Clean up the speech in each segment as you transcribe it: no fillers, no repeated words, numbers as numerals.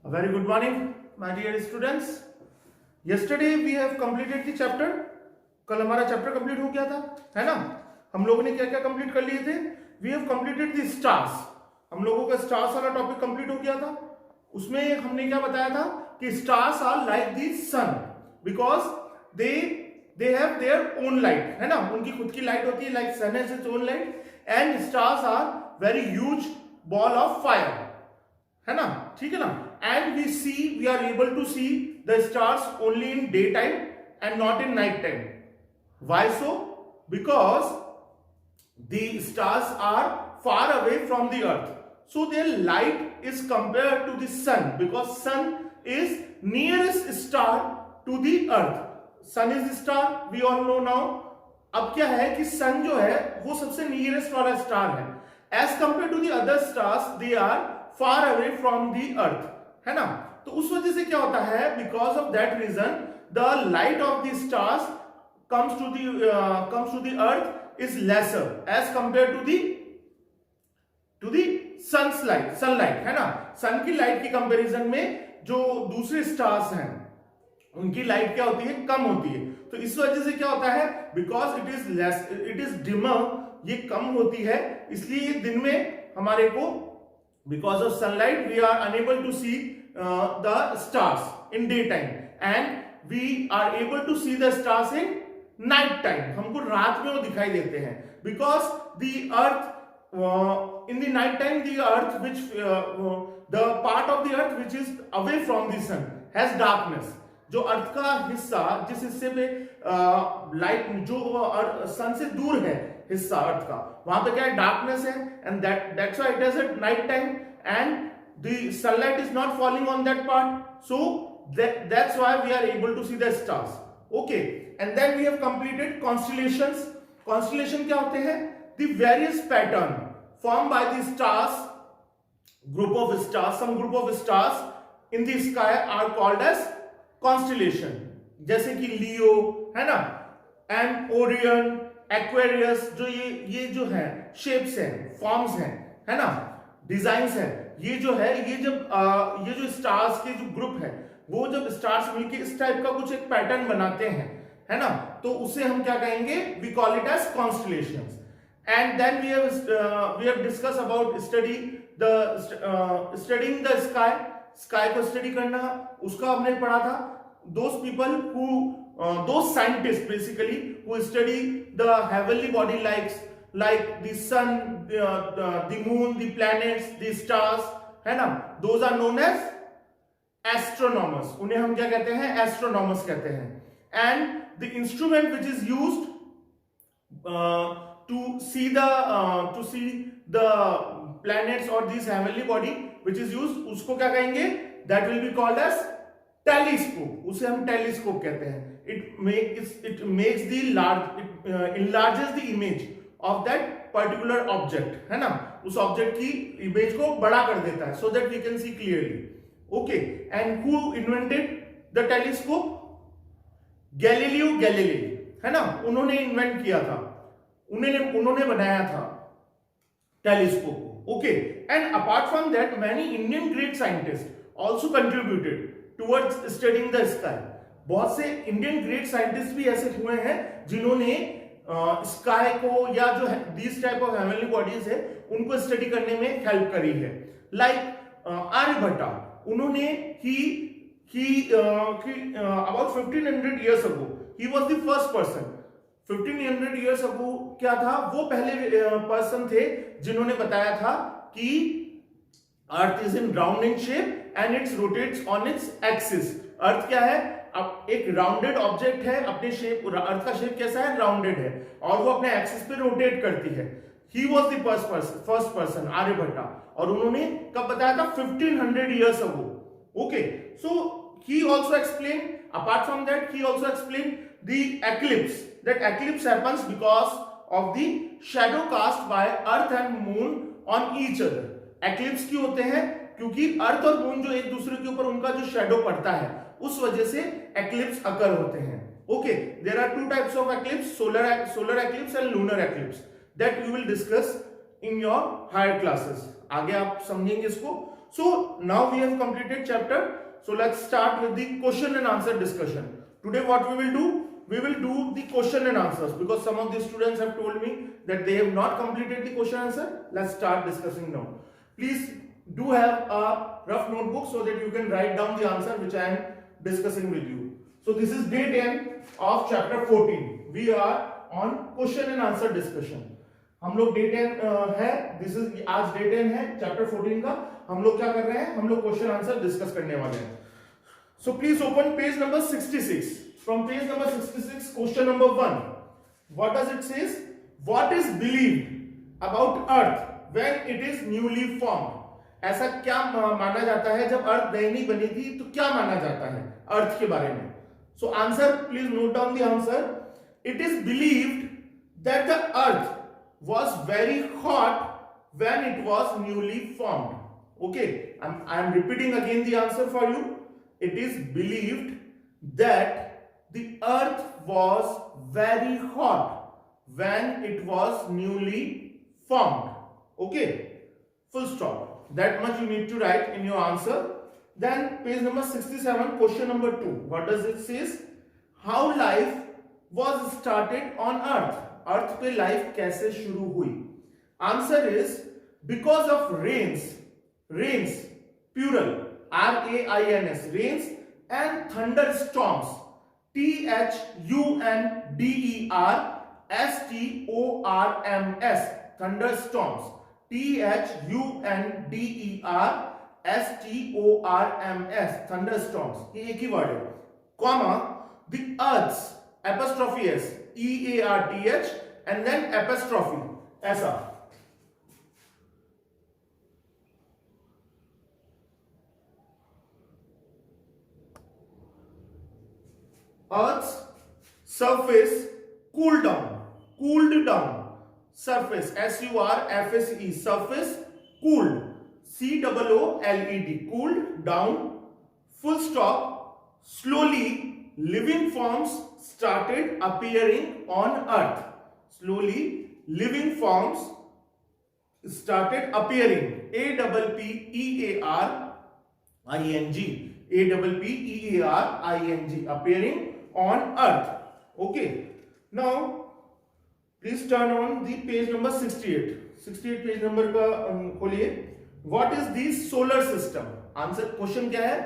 A very good morning, my dear students. Yesterday we have completed the chapter. कल हमारा chapter complete हो गया था, है ना? हम लोगों ने क्या क्या कंप्लीट कर लिए थे? We have completed the stars. हम लोगों का स्टार्स वाला टॉपिक कंप्लीट हो गया था. उसमें हमने क्या बताया था कि stars are like the sun because they have their own light, है ना? उनकी खुद की लाइट होती है, like sun has its own light, and stars are very huge ball of fire, है ना? ठीक है ना? And we are able to see the stars only in daytime and not in night time. Why so? Because the stars are far away from the earth, so their light is compared to the sun because sun is nearest star to the earth. Sun is the star, we all know now. अब क्या है कि सन जो है वो सबसे nearest वाला star है. As compare to the other stars they are far away from the earth, है ना? तो उस वजह से क्या होता है, because of that reason the light of the stars comes to the earth is lesser as compared to the sunlight, है ना? सन की लाइट की कंपैरिजन में जो दूसरे स्टार्स हैं उनकी लाइट क्या होती है, कम होती है. तो इस वजह से क्या होता है, बिकॉज इट इज डिमर, ये कम होती है, इसलिए दिन में हमारे को because of sunlight we are unable to see the stars in day time and we are able to see the stars in night time. हमको रात में वो दिखाई देते हैं because the earth in the night time the earth which the part of the earth which is away from the sun has darkness. जो earth का हिस्सा, जिस हिस्से पे लाइट जो सन से दूर है हिस्सा अर्थ का, वहां पे क्या है, डार्कनेस है, and that's why it is at night time and the sunlight is not falling on that part, so that's why we are able to see the stars. Okay, and then we have completed constellations. Constellation क्या होते हैं, the various pattern form by the stars, group of stars, some group of stars in the sky are called as constellation. जैसे कि लियो, है ना, and Orion, Aquarius, जो ये जो है शेप्स हैं, फॉर्म्स हैं, है ना, डिजाइन्स हैं, ये जो है ये जब ये जो स्टार्स के जो ग्रुप है वो जब स्टार्स मिलके इस टाइप का कुछ एक पैटर्न बनाते हैं, है ना, तो उसे हम क्या कहेंगे, we call it as constellations. And then we have discuss about studying the sky को स्टडी करना, उसका हमने पढ़ा था. Those people who those scientists basically who study the heavenly body like the sun, the moon, the planets, the stars, है ना, those are known as astronomers. उन्हें हम क्या कहते हैं, astronomers कहते हैं. And the instrument which is used to see the planets or this heavenly body which is used, उसको क्या कहेंगे, that will be called as telescope. उसे हम टेलीस्कोप कहते हैं. It enlarges the image of that particular object, है ना, उस ऑब्जेक्ट की इमेज को बड़ा कर देता है so that we can see clearly. Okay, and who invented the telescope? Galileo Galilei, है ना, उन्होंने इन्वेंट किया था, उन्होंने बनाया था टेलीस्कोप को. Okay, and apart from that many Indian great scientists also contributed towards studying the sky. बहुत से इंडियन ग्रेट साइंटिस्ट भी ऐसे हुए हैं जिन्होंने स्काई को या जो this type of heavenly bodies है उनको स्टडी करने में हेल्प करी है. लाइक आर्यभट्टा, उन्होंने about 1500 years ago he was the first person. 1500 years ago क्या था, वो पहले पर्सन थे जिन्होंने बताया था कि earth is in round in shape and its rotates on its axis. Earth क्या है, अब एक राउंडेड ऑब्जेक्ट है, अपने शेप, अर्थ का शेप कैसा है, राउंडेड है, और वो अपने एक्सिस पे रोटेट करती है. He was the first person, Aryabhatta, और उन्होंने कब बताया था, 1500 years ago. Okay, so he also explain, apart from that he also explain the eclipse, that eclipse happens because of the shadow cast by earth and moon on each other. Eclipse क्यों होते हैं, क्योंकि अर्थ और moon जो एक दूसरे के ऊपर उनका जो शैडो पड़ता है उस वजह से एक्लिप्स अकर होते हैं. Okay, there are two types of eclipse, solar eclipse and lunar eclipse, that we will discuss in your higher classes. आगे आप समझेंगे इसको. So now we have completed chapter. So let's start with the question and answer discussion. Today what we will do? We will do the question and answers because some of the students have told me that they have not completed the question answer. Let's start discussing now. Please do have a rough notebook so that you can write down the answer which I am discussing with you. So this is day 10 of chapter 14. We are on question and answer discussion. हम लोग day 10 है, this is आज day 10 है chapter 14 का. हम लोग क्या कर रहे हैं? हम लोग क्वेश्चन आंसर डिस्कस करने वाले हैं. So please open page number 66. From page number 66 question number 1. What does it says? What is believed about earth when it is newly formed? ऐसा क्या माना जाता है जब अर्थ नई नहीं बनी थी तो क्या माना जाता है अर्थ के बारे में? So answer, please note down the answer. It is believed that the earth was very hot when it was newly formed. Okay, I am repeating again the answer for you. It is believed that the earth was very hot when it was newly formed. Okay, full stop. That much you need to write in your answer. Then page number 67, question number 2. What does it says? How life was started on earth? Earth पे life कैसे शुरू हुई? Answer is because of rains plural RAINS, rains and thunderstorms THUNDERSTORMS, thunderstorms THUNDERSTORMS, thunderstorms. ये एक ही word है. Comma the earth's apostrophe S, EARTH and then apostrophe ऐसा. Earth's surface cooled down, surface SURFACE, surface cooled, COOLED, cooled down, full stop. Slowly living forms started appearing on earth. Slowly living forms started appearing. APPEARING, appearing on earth. Okay, now please turn on the page number 68 page number का खोलिए. What is the solar system? Answer, question क्या है?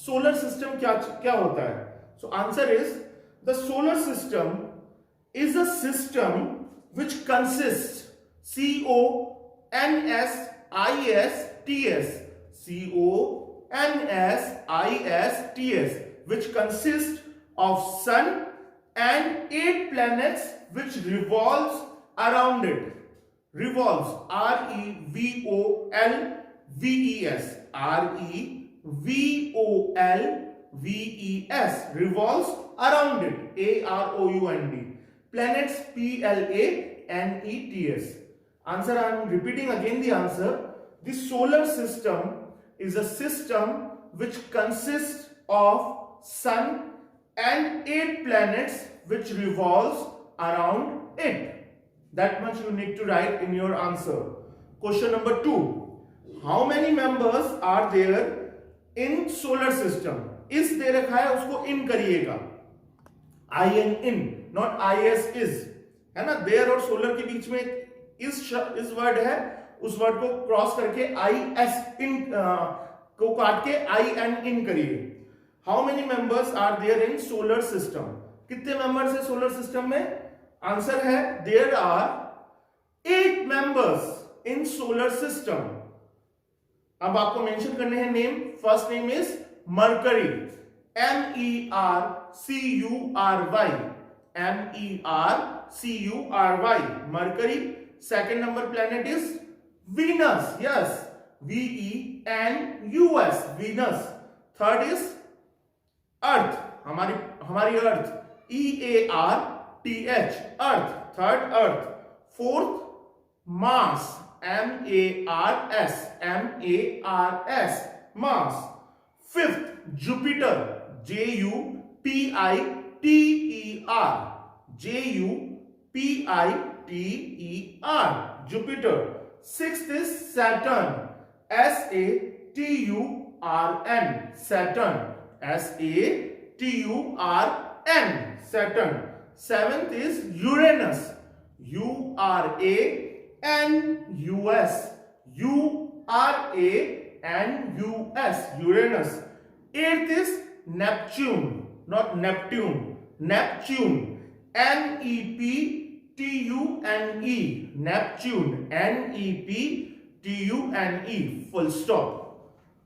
Solar system क्या होता है? So answer is, the solar system is a system which consists CONSISTS, which consists of sun and 8 planets which revolves around it. Revolves, REVOLVES, revolves around it, AROUND. Planets, PLANETS. Answer, I am repeating again the answer. The solar system is a system which consists of sun and 8 planets which revolves around it. That much you need to write in your answer. Question number 2. How many members are there in solar system? इस दे रखा है, उसको इन करिएगा. in, not is, है ना. There और solar के बीच में इस वर्ड है, उस वर्ड को क्रॉस करके is in को काट के in करिए. How many members are there in solar system? कितने मेंबर्स है सोलर सिस्टम में? आंसर है, there are 8 members in solar system. अब आपको मेंशन करने हैं name. First name is Mercury, MERCURY, Mercury. Second number planet is Venus, yes, VENUS, Venus. Third is Earth, हमारी Earth, EARTH, Earth, third Earth. Fourth Mars, MARS, Mars. Fifth Jupiter, JUPITER, Jupiter. Sixth is Saturn, Saturn, Saturn, Saturn, Saturn. Seventh is Uranus, Uranus, Uranus, Uranus. Eighth is Neptune, not Neptune, Neptune, Neptune, Neptune, Neptune, full stop.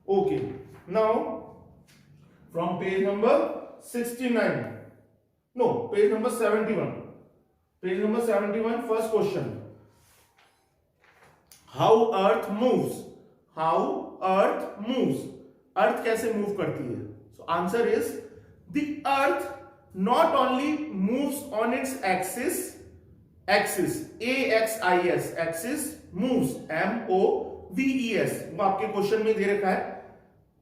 Okay, now from page number 69, no, page number 71, page number 71, first question. How Earth moves? How Earth moves? Earth कैसे move करती है? So answer is the Earth not only moves on its axis, axis moves, MOVES, वो आपके question में दे रखा है.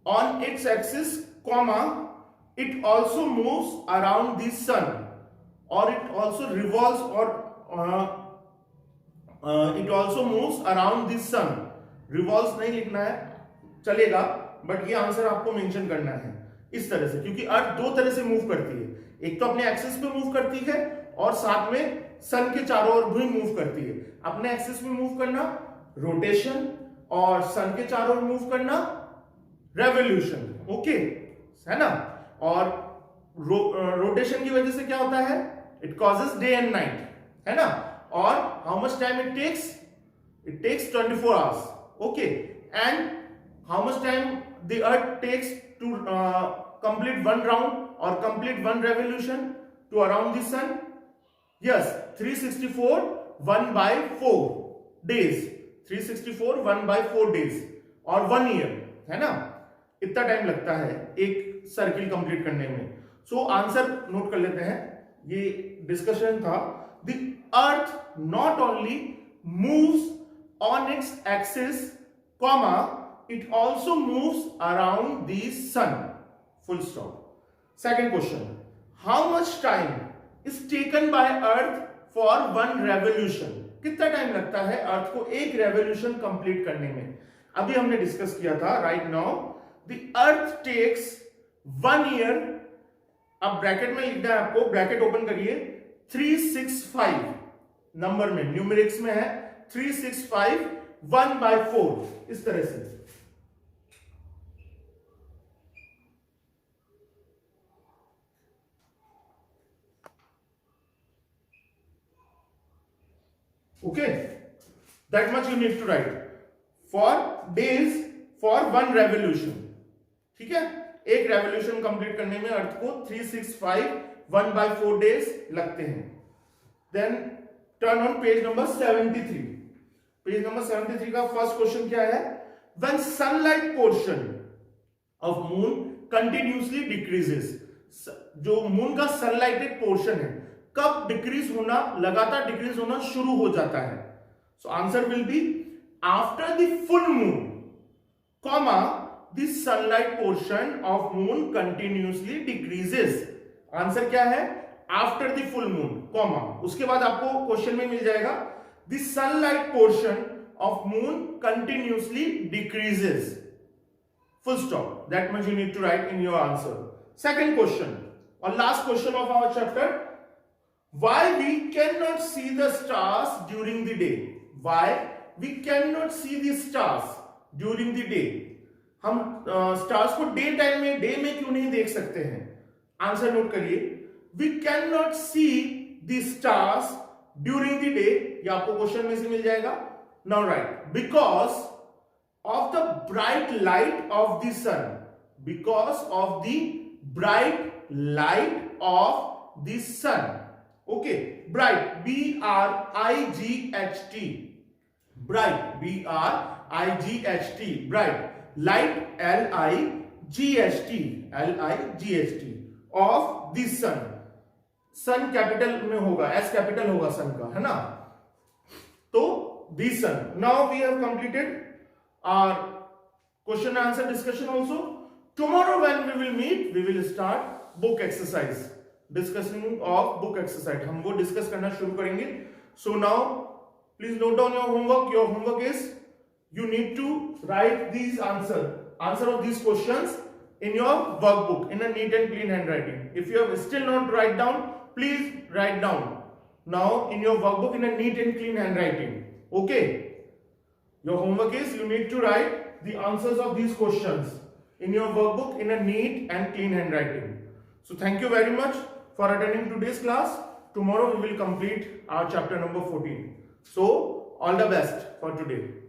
On its axis, comma, it also moves around the sun, or it also revolves, or it also moves around the sun. Revolves नहीं लिखना है, चलेगा, but ये आंसर आपको मेंशन करना है इस तरह से, क्योंकि अर्थ दो तरह से मूव करती है. एक तो अपने एक्सिस पे मूव करती है और साथ में सन के चारों ओर भी मूव करती है. अपने एक्सिस में मूव करना रोटेशन, और सन के चारों ओर मूव करना रेवोल्यूशन. ओके, है ना. और रोटेशन की वजह से क्या होता है? It causes day and night, है ना. और how much time it takes? It takes 24 hours. Okay, and how much time the earth takes to complete one round or complete one revolution to around the sun? Yes, 364 1 by 4 days. 364 1 by 4 days और 1 year, है ना. इतना time लगता है एक circle complete करने में. So answer note कर लेते हैं. ये डिस्कशन था. The earth not only moves on its axis, comma, it also moves around the sun. Full stop. Second question. How much time is taken by Earth for one revolution? कितना time लगता है अर्थ को एक revolution complete करने में? अभी हमने discuss किया था. Right now the earth takes 1 year. अब ब्रैकेट में लिखना है आपको. ब्रैकेट ओपन करिए. 365 नंबर में, न्यूमेरिक्स में है 365 1 by 4, इस तरह से. Okay, that much you need to write for days for one revolution. ठीक है, एक रेवोल्यूशन कंप्लीट करने में अर्थ को 365 1 by 4 days लगते हैं. Then turn on page number 73. Page number 73 का फर्स्ट क्वेश्चन क्या है? When sunlight portion of moon continuously decreases, जो मून का सनलाइटेड पोर्शन है कब डिक्रीज होना, लगातार डिक्रीज होना शुरू हो जाता है? So answer will be after the full moon, comma, the sunlight portion of moon continuously decreases. Answer क्या है? After the full moon, comma, उसके बाद आपको क्वेश्चन में मिल जाएगा the sunlight portion of moon continuously decreases. Full stop. That much you need to write in your answer. Second question और last question of our chapter. Why we cannot see the stars during the day? Why we cannot see the stars during the day? हम stars को day time में, day में क्यों नहीं देख सकते हैं? आंसर नोट करिए. We cannot see the stars during the day. ये आपको क्वेश्चन में से मिल जाएगा. Now write, because of the bright light of the sun. Because of the bright light of the sun. Okay, bright, B-R-I-G-H-T, bright, B-R-I-G-H-T, bright, light, L-I-G-H-T, L-I-G-H-T, of the sun. sun capital में होगा, S capital होगा sun का, है ना. तो the sun. Now we have completed our question answer discussion also. Tomorrow when we will meet, we will start book exercise. Discussing of book exercise, हम वो discuss करना शुरू करेंगे. So now please note down your homework. Your homework is you need to write these answer. answer of these questions in your workbook in a neat and clean handwriting. If you have still not write down, please write down now in your workbook in a neat and clean handwriting. Okay. Your homework is you need to write the answers of these questions in your workbook in a neat and clean handwriting. So thank you very much for attending today's class. Tomorrow we will complete our chapter number 14. So all the best for today.